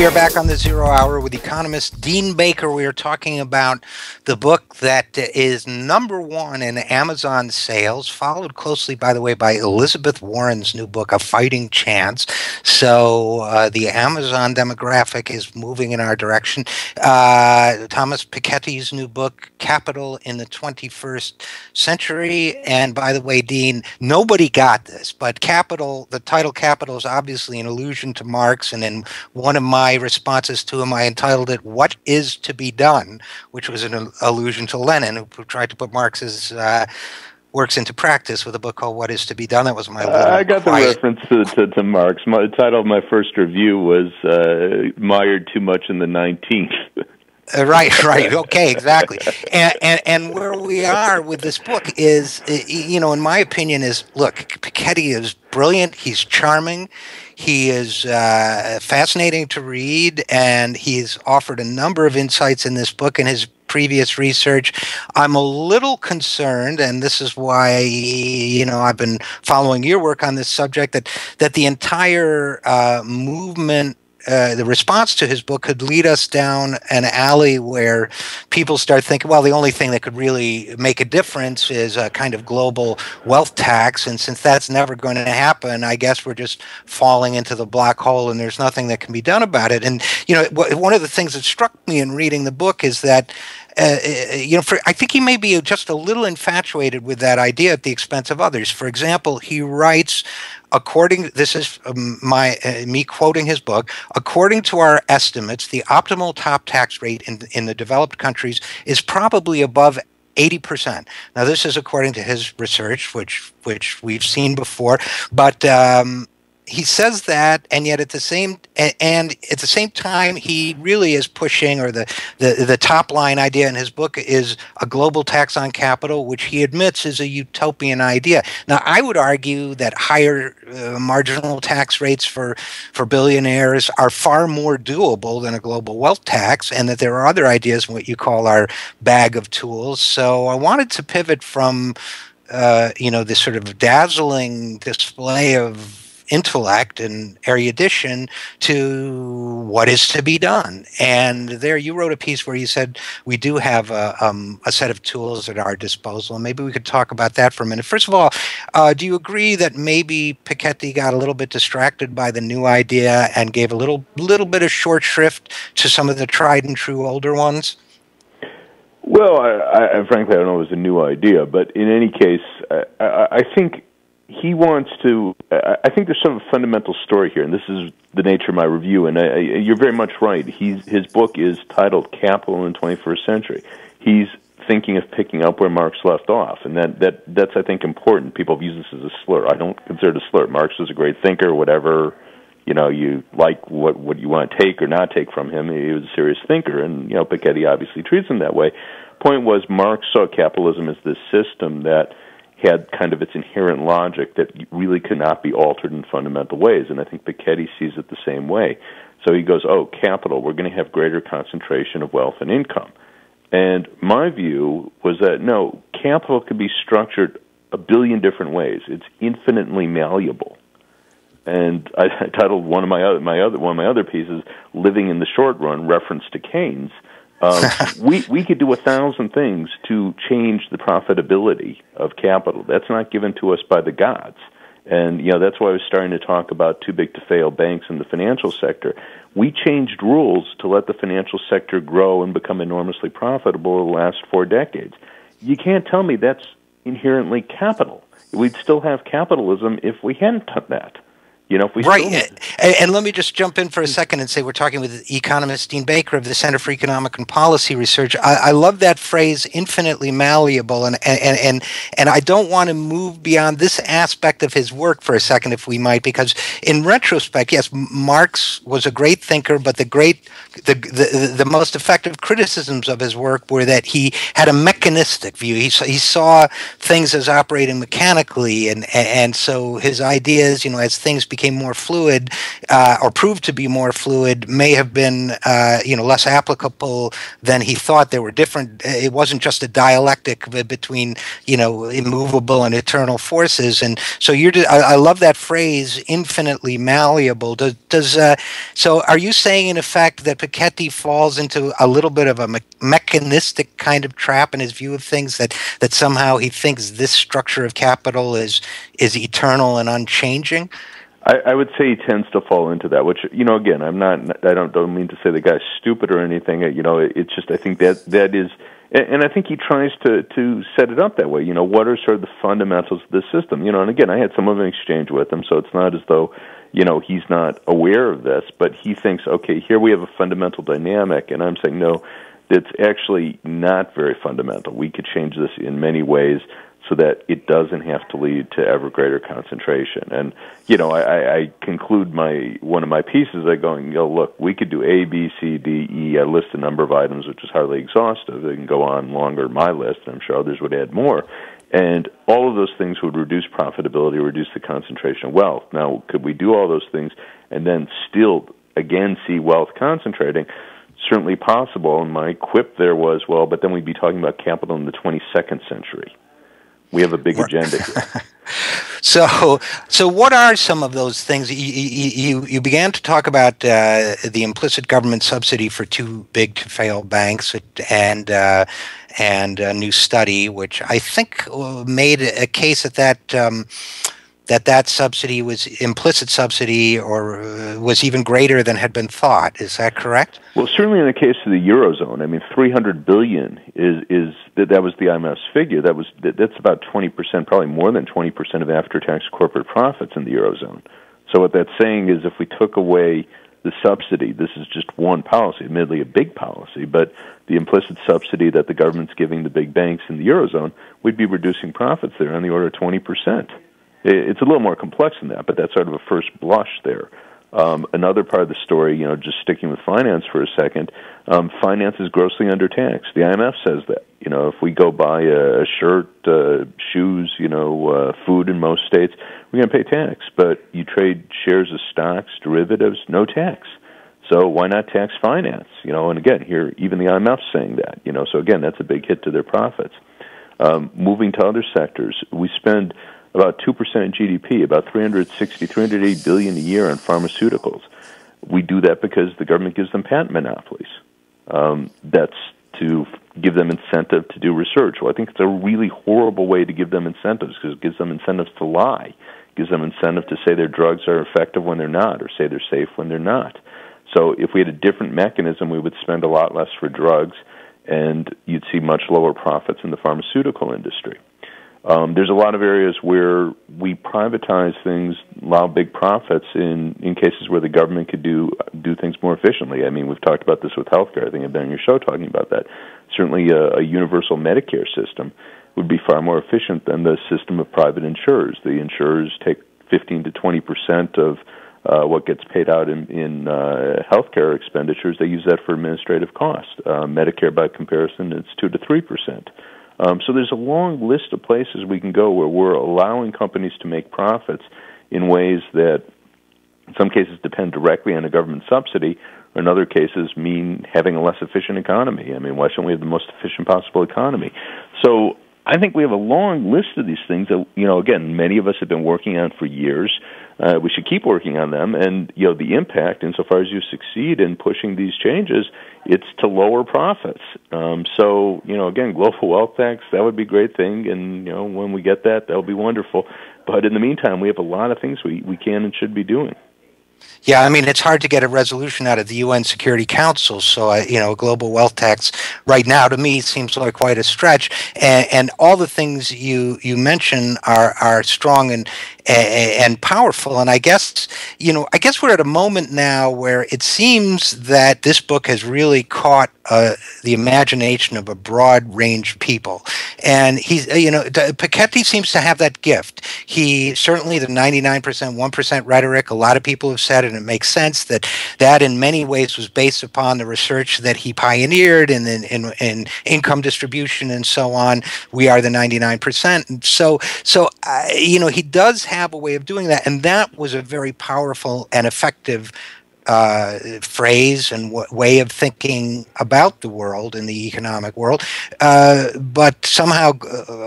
We are back on the Zero Hour with economist Dean Baker. We are talking about the book that is #1 in Amazon sales, followed closely, by the way, by Elizabeth Warren's new book, A Fighting Chance. So the Amazon demographic is moving in our direction. Thomas Piketty's new book, Capital in the 21st Century. And by the way, Dean, nobody got this, but Capital, the title Capital, is obviously an allusion to Marx, and in one of my responses to him, I entitled it "What Is to Be Done," which was an allusion to Lenin, who tried to put Marx's works into practice with a book called "What Is to Be Done." That was my little I got the reference to Marx. The title of my first review was "Mired Too Much in the 19th." Right. Okay, exactly. And where we are with this book is, in my opinion, is, look, Piketty is brilliant. He's charming. He is fascinating to read, and he's offered a number of insights in this book and his previous research. I'm a little concerned, and this is why, I've been following your work on this subject, that the entire movement, the response to his book could lead us down an alley where people start thinking, well, the only thing that could really make a difference is a kind of global wealth tax. And since that's never going to happen, I guess we're just falling into the black hole and there's nothing that can be done about it. And, one of the things that struck me in reading the book is that I think he may be just a little infatuated with that idea at the expense of others. For example, he writes, this is me quoting his book, according to our estimates, the optimal top tax rate in the developed countries is probably above 80%. Now, this is according to his research, which we've seen before, but he says that, and yet at the same time, he really is pushing, or the top line idea in his book is a global tax on capital, which he admits is a utopian idea. Now, I would argue that higher marginal tax rates for billionaires are far more doable than a global wealth tax, and that there are other ideas in what you call our bag of tools. So I wanted to pivot from this sort of dazzling display of intellect and erudition to what is to be done. And there you wrote a piece where you said we do have a set of tools at our disposal, and maybe we could talk about that for a minute. First of all, do you agree that maybe Piketty got a little bit distracted by the new idea and gave a little bit of short shrift to some of the tried and true older ones? Well, I frankly, I don't know if it was a new idea, but in any case, I think he wants to. I think there's some fundamental story here, and this is the nature of my review. And you're very much right. His book is titled "Capital in the 21st Century." He's thinking of picking up where Marx left off, and that's I think important. People have used this as a slur. I don't consider it a slur. Marx was a great thinker. Whatever you like, what you want to take or not take from him, he was a serious thinker, and Piketty obviously treats him that way. Point was, Marx saw capitalism as this system that had kind of its inherent logic that really could not be altered in fundamental ways, and I think Piketty sees it the same way. So he goes, capital, we're going to have greater concentration of wealth and income. And my view was that, no, capital could be structured a billion different ways. It's infinitely malleable. And I titled one of my other pieces, "Living in the Short Run," reference to Keynes. We could do 1,000 things to change the profitability of capital. That's not given to us by the gods. And, that's why I was starting to talk about too-big-to-fail banks in the financial sector. We changed rules to let the financial sector grow and become enormously profitable over the last 4 decades. You can't tell me that's inherently capital. We'd still have capitalism if we hadn't done that. Right. And let me just jump in for a second and say we're talking with economist Dean Baker of the Center for Economic and Policy Research. I love that phrase, infinitely malleable, and I don't want to move beyond this aspect of his work for a second, if we might, because in retrospect, yes, Marx was a great thinker, but the most effective criticisms of his work were that he had a mechanistic view. He saw things as operating mechanically, and so his ideas, as things became more fluid, or proved to be more fluid, may have been less applicable than he thought. There were different. It wasn't just a dialectic between immovable and eternal forces. And so I love that phrase, infinitely malleable. So are you saying in effect that Piketty falls into a little bit of a mechanistic kind of trap in his view of things, that somehow he thinks this structure of capital is eternal and unchanging? I would say he tends to fall into that, which, again, I don't mean to say the guy's stupid or anything. It's just, I think that is, and I think he tries to set it up that way. What are sort of the fundamentals of the system? And again, I had some of an exchange with him, so it's not as though, he's not aware of this, but he thinks, okay, here we have a fundamental dynamic, and I'm saying, no, it's actually not very fundamental. We could change this in many ways so that it doesn't have to lead to ever greater concentration. And, I conclude one of my pieces by going, look, we could do A, B, C, D, E. I list a number of items, which is hardly exhaustive. They can go on longer, my list, and I'm sure others would add more. And all of those things would reduce profitability, reduce the concentration of wealth. Now, could we do all those things and then still, again, see wealth concentrating? Certainly possible. And my quip there was, well, but then we'd be talking about capital in the 22nd century. We have a big agenda here. So what are some of those things? You began to talk about the implicit government subsidy for too big to fail banks, and a new study, which I think made a case that subsidy was implicit subsidy, or was even greater than had been thought. Is that correct? Well, certainly in the case of the Eurozone, I mean, $300 billion is that was the IMF's figure. That's about 20%, probably more than 20% of after-tax corporate profits in the Eurozone. So what that's saying is, if we took away the subsidy, this is just one policy, admittedly a big policy, but the implicit subsidy that the government's giving the big banks in the Eurozone, we'd be reducing profits there on the order of 20%. It's a little more complex than that, but that's sort of a first blush there. Another part of the story, just sticking with finance for a second, finance is grossly undertaxed. The IMF says that. If we go buy a shirt, shoes, food in most states, we're going to pay tax. But you trade shares of stocks, derivatives, no tax. So why not tax finance? And again, here, even the IMF's saying that. So again, that's a big hit to their profits. Moving to other sectors, we spend about 2% of GDP, about $380 billion a year on pharmaceuticals. We do that because the government gives them patent monopolies. That's to give them incentive to do research. Well, I think it's a really horrible way to give them incentives, because it gives them incentives to lie. It gives them incentive to say their drugs are effective when they're not, or say they're safe when they're not. So if we had a different mechanism, we would spend a lot less for drugs, and you'd see much lower profits in the pharmaceutical industry. There's a lot of areas where we privatize things, allow big profits in cases where the government could do things more efficiently. I mean, we've talked about this with healthcare. I think I've been on your show talking about that. Certainly a universal Medicare system would be far more efficient than the system of private insurers. The insurers take 15 to 20% of what gets paid out in healthcare expenditures. They use that for administrative costs. Medicare, by comparison, it's 2 to 3%. So there's a long list of places we can go where we're allowing companies to make profits in ways that in some cases depend directly on a government subsidy, or in other cases mean having a less efficient economy. I mean, why shouldn't we have the most efficient possible economy? So I think we have a long list of these things that, again, many of us have been working on for years. We should keep working on them, and the impact, insofar as you succeed in pushing these changes, it's to lower profits. So again, global wealth tax, that would be a great thing, and when we get that, that'll be wonderful. But in the meantime, we have a lot of things we can and should be doing. Yeah, I mean, it's hard to get a resolution out of the UN Security Council, so a global wealth tax right now to me seems like quite a stretch. And all the things you mention are strong and powerful. And I guess we're at a moment now where it seems that this book has really caught the imagination of a broad range of people. And he's, Piketty seems to have that gift. He certainly, the 99%, 1% rhetoric, a lot of people have said, and it makes sense that in many ways was based upon the research that he pioneered in income distribution and so on. We are the 99%. And so he does have a way of doing that. And that was a very powerful and effective phrase and way of thinking about the world and the economic world. But somehow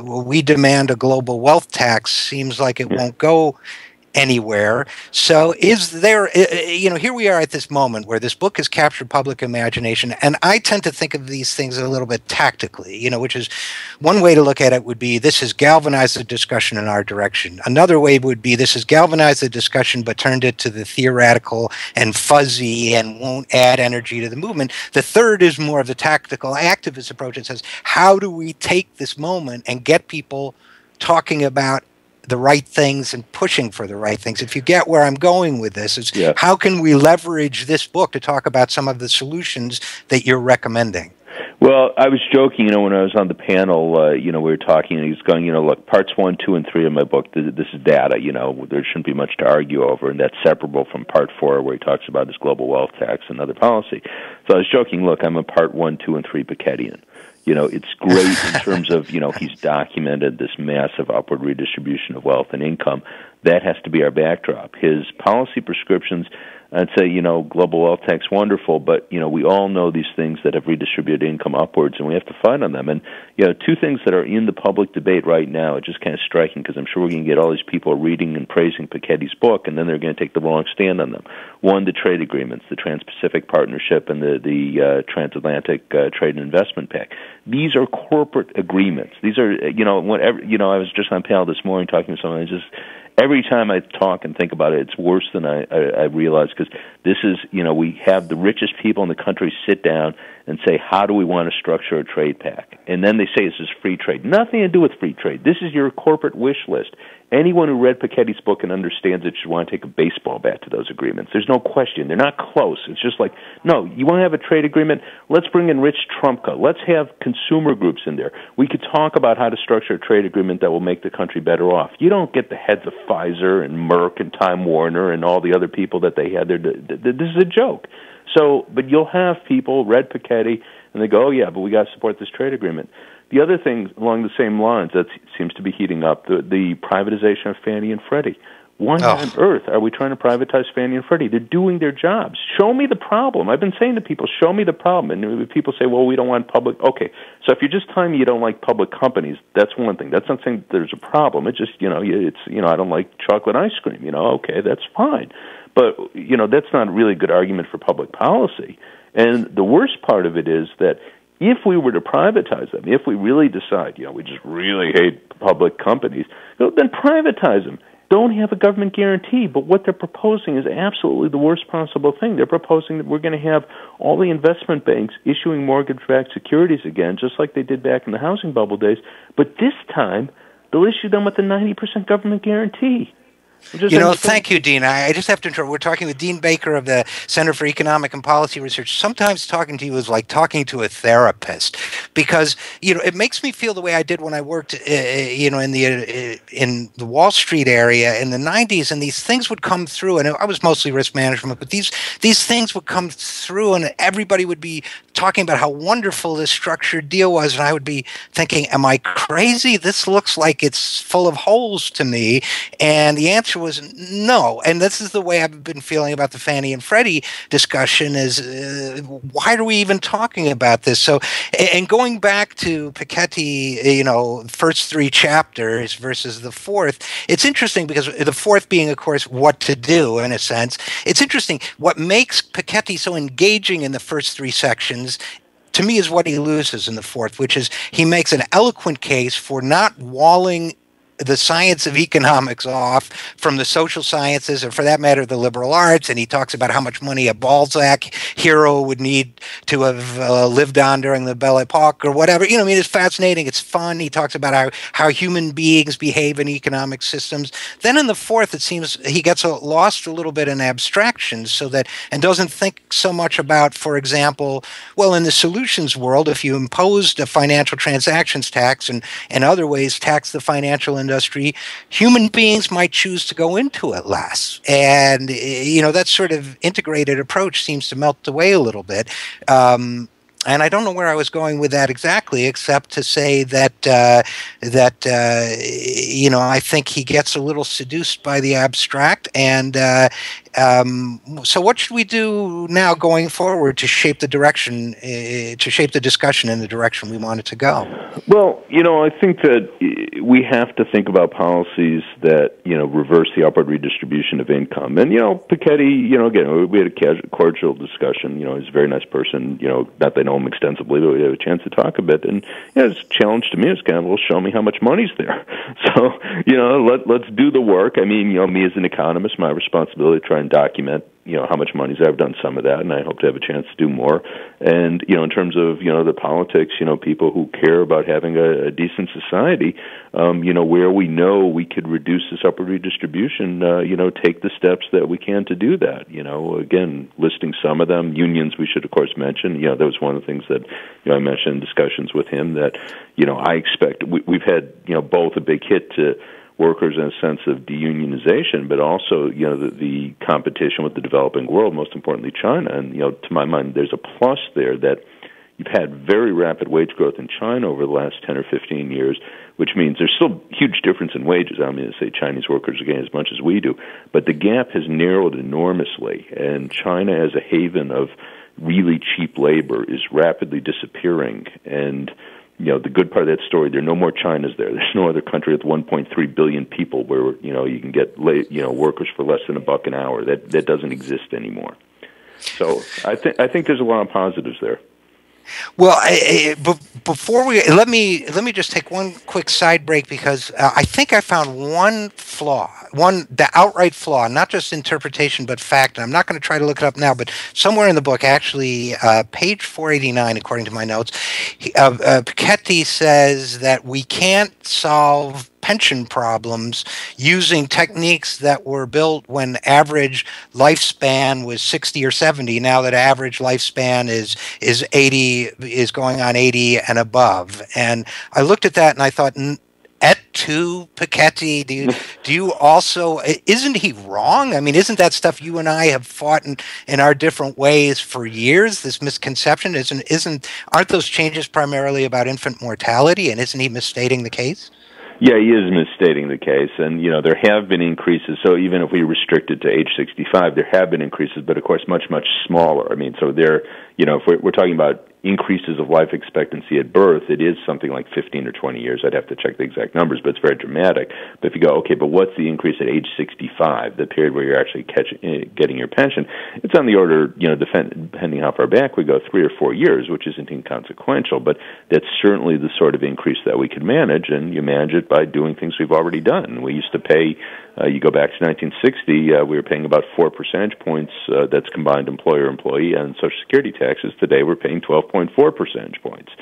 we demand a global wealth tax seems like it won't go anywhere. So is there, here we are at this moment where this book has captured public imagination, and I tend to think of these things a little bit tactically, which is one way to look at it would be this has galvanized the discussion in our direction. Another way would be this has galvanized the discussion but turned it to the theoretical and fuzzy and won't add energy to the movement. The third is more of the tactical activist approach. It says, how do we take this moment and get people talking about the right things and pushing for the right things? If you get where I'm going with this, is how can we leverage this book to talk about some of the solutions that you're recommending? Well, I was joking, when I was on the panel, we were talking, and he was going, look, parts 1, 2, and 3 of my book, this is data, there shouldn't be much to argue over, and that's separable from part 4, where he talks about his global wealth tax and other policy. So I was joking, look, I'm a part 1, 2, and 3 Pikettian. It's great in terms of, he's documented this massive upward redistribution of wealth and income. That has to be our backdrop. His policy prescriptions, I'd say, global wealth tax, wonderful, but, we all know these things that have redistributed income upwards, and we have to fight on them. And, two things that are in the public debate right now, it's just kind of striking, because I'm sure we're going to get all these people reading and praising Piketty's book, and then they're going to take the wrong stand on them. One, the trade agreements, the Trans-Pacific Partnership and the Transatlantic Trade and Investment Pact. These are corporate agreements. These are, whenever, I was just on panel this morning talking to someone, every time I talk and think about it, it's worse than I realize, because this is, we have the richest people in the country sit down and say, how do we want to structure a trade pact? And then they say this is free trade. Nothing to do with free trade. This is your corporate wish list. Anyone who read Piketty's book and understands it should want to take a baseball bat to those agreements. There's no question. They're not close. It's just like, no, you want to have a trade agreement? Let's bring in Rich Trumka. Let's have consumer groups in there. We could talk about how to structure a trade agreement that will make the country better off. You don't get the heads of Pfizer and Merck and Time Warner and all the other people that they had there. This is a joke. So, but you'll have people read Piketty and they go, oh yeah, but we got to support this trade agreement. The other thing along the same lines that seems to be heating up, the privatization of Fannie and Freddie. Why on earth are we trying to privatize Fannie and Freddie? They're doing their jobs. Show me the problem. I've been saying to people, show me the problem. And people say, well, we don't want public. Okay, so if you're just telling me you don't like public companies, that's one thing. That's not saying that there's a problem. It's just, I don't like chocolate ice cream. Okay, that's fine. But, that's not really a good argument for public policy. And the worst part of it is that if we were to privatize them, if we really decide, we just really hate public companies, then privatize them. Don't have a government guarantee. But what they're proposing is absolutely the worst possible thing. They're proposing that we're going to have all the investment banks issuing mortgage-backed securities again, just like they did back in the housing bubble days. But this time, they'll issue them with a 90% government guarantee. Thank you, Dean. I just have to interrupt. We're talking with Dean Baker of the Center for Economic and Policy Research. Sometimes talking to you is like talking to a therapist, because it makes me feel the way I did when I worked, in the Wall Street area in the '90s, and these things would come through, and I was mostly risk management, but these things would come through, and everybody would be talking about how wonderful this structured deal was, and I would be thinking, am I crazy? This looks like it's full of holes to me. And the answer was no. And this is the way I've been feeling about the Fannie and Freddie discussion is, why are we even talking about this? So, and going back to Piketty, first 3 chapters versus the fourth, it's interesting because the fourth being, of course, what to do in a sense. It's interesting. What makes Piketty so engaging in the first 3 sections to me is what he loses in the fourth, which is he makes an eloquent case for not walling the science of economics off from the social sciences, or for that matter, the liberal arts, and he talks about how much money a Balzac hero would need to have lived on during the Belle Epoque or whatever. I mean, it's fascinating. It's fun. He talks about how human beings behave in economic systems. Then in the fourth, it seems he gets lost a little bit in abstractions, and doesn't think so much about, for example, well, in the solutions world, if you imposed a financial transactions tax and other ways tax the financial industry, human beings might choose to go into it less. And, that sort of integrated approach seems to melt away a little bit. And I don't know where I was going with that exactly, except to say that I think he gets a little seduced by the abstract. And so, what should we do now going forward to shape the direction, to shape the discussion in the direction we want it to go? Well, I think that we have to think about policies that reverse the upward redistribution of income. And Piketty, again, we had a cordial discussion. He's a very nice person. Not that I know him extensively, but we had a chance to talk a bit. And his challenge to me is kind of, well, show me how much money's there. So let's do the work. I mean, me as an economist, my responsibility to try and document how much money's there. I've done some of that, and I hope to have a chance to do more. And in terms of the politics, people who care about having a decent society, where we know we could reduce this upward redistribution, take the steps that we can to do that. Again, listing some of them. Unions, we should of course mention. That was one of the things that I mentioned in discussions with him. That I expect we've had both a big hit to workers in a sense of deunionization, but also the competition with the developing world, most importantly China. And to my mind, there's a plus there that you've had very rapid wage growth in China over the last 10 or 15 years, which means there's still huge difference in wages. I mean, to say Chinese workers are getting as much as we do, but the gap has narrowed enormously, and China as a haven of really cheap labor is rapidly disappearing. And the good part of that story, there are no more Chinas there. There's no other country with 1.3 billion people where you can get workers for less than $1 an hour. That doesn't exist anymore. So I think there's a lot of positives there. Well, before let me just take one quick side break, because I think I found one flaw, the outright flaw, not just interpretation but fact. And I'm not going to try to look it up now, but somewhere in the book, actually, page 489, according to my notes, Piketty says that we can't solve pension problems using techniques that were built when average lifespan was 60 or 70. Now that average lifespan is 80, is going on 80 and above. And I looked at that and I thought, et tu, Piketty, do you also, isn't he wrong? I mean, isn't that stuff you and I have fought in our different ways for years, this misconception? Aren't those changes primarily about infant mortality, and isn't he misstating the case? Yeah, he is misstating the case, and there have been increases. So even if we restrict it to age 65, there have been increases, but of course much smaller. I mean, so if we're talking about increases of life expectancy at birth, it is something like 15 or 20 years. I'd have to check the exact numbers, but it's very dramatic. But if you go, okay, but what's the increase at age 65, the period where you're actually getting your pension? It's on the order, depending how far back we go, 3 or 4 years, which isn't inconsequential, but that's certainly the sort of increase that we can manage, and you manage it by doing things we've already done. We used to pay, you go back to 1960, we were paying about 4 percentage points, that's combined employer-employee, and Social Security taxes. Today we're paying 12.4 percentage points.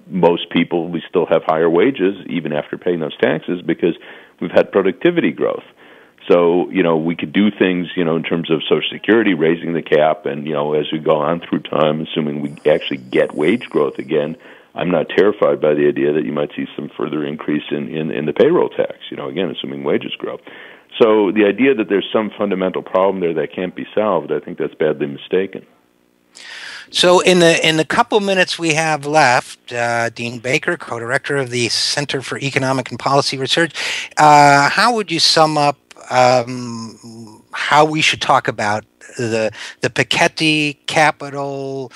Most people, we still have higher wages even after paying those taxes because we've had productivity growth. So, we could do things, in terms of Social Security, raising the cap, and, as we go on through time, assuming we actually get wage growth again, I'm not terrified by the idea that you might see some further increase in the payroll tax, again, assuming wages grow. So the idea that there's some fundamental problem there that can't be solved, I think that's badly mistaken. So in the couple minutes we have left, Dean Baker, co-director of the Center for Economic and Policy Research, how would you sum up how we should talk about the Piketty capital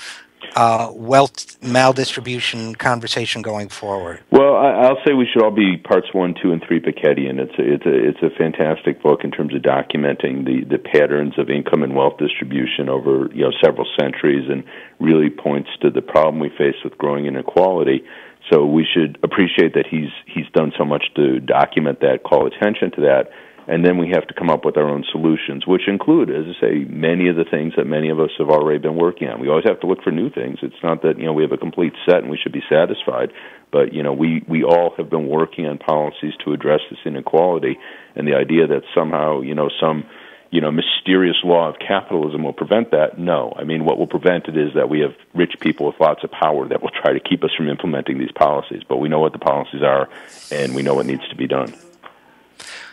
wealth maldistribution conversation going forward? Well, I'll say we should all be parts 1, 2, and 3 Piketty, and it's a fantastic book in terms of documenting the patterns of income and wealth distribution over several centuries, and really points to the problem we face with growing inequality. So we should appreciate that he's done so much to document that, call attention to that, and then we have to come up with our own solutions, which include, as I say, many of the things that many of us have already been working on. We always have to look for new things. It's not that, we have a complete set and we should be satisfied, but, we all have been working on policies to address this inequality, and the idea that somehow, some mysterious law of capitalism will prevent that. No. I mean, what will prevent it is that we have rich people with lots of power that will try to keep us from implementing these policies. But we know what the policies are, and we know what needs to be done.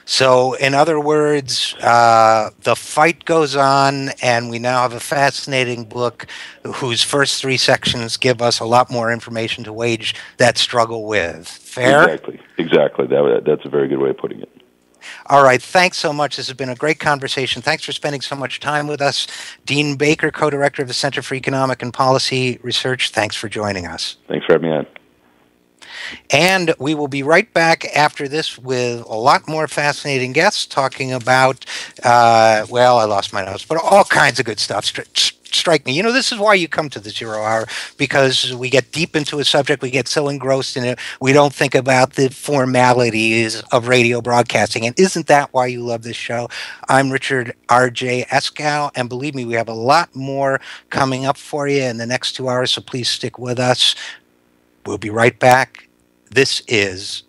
So, in other words, the fight goes on, and we now have a fascinating book whose first 3 sections give us a lot more information to wage that struggle with. Fair? Exactly. That's a very good way of putting it. All right. Thanks so much. This has been a great conversation. Thanks for spending so much time with us. Dean Baker, co-director of the Center for Economic and Policy Research, thanks for joining us. Thanks for having me on. And we will be right back after this with a lot more fascinating guests talking about, I lost my notes, but all kinds of good stuff. Strike me. This is why you come to the Zero Hour, because we get deep into a subject, we get so engrossed in it, we don't think about the formalities of radio broadcasting. And isn't that why you love this show? I'm Richard RJ Eskow, and believe me, we have a lot more coming up for you in the next 2 hours, so please stick with us. We'll be right back. This is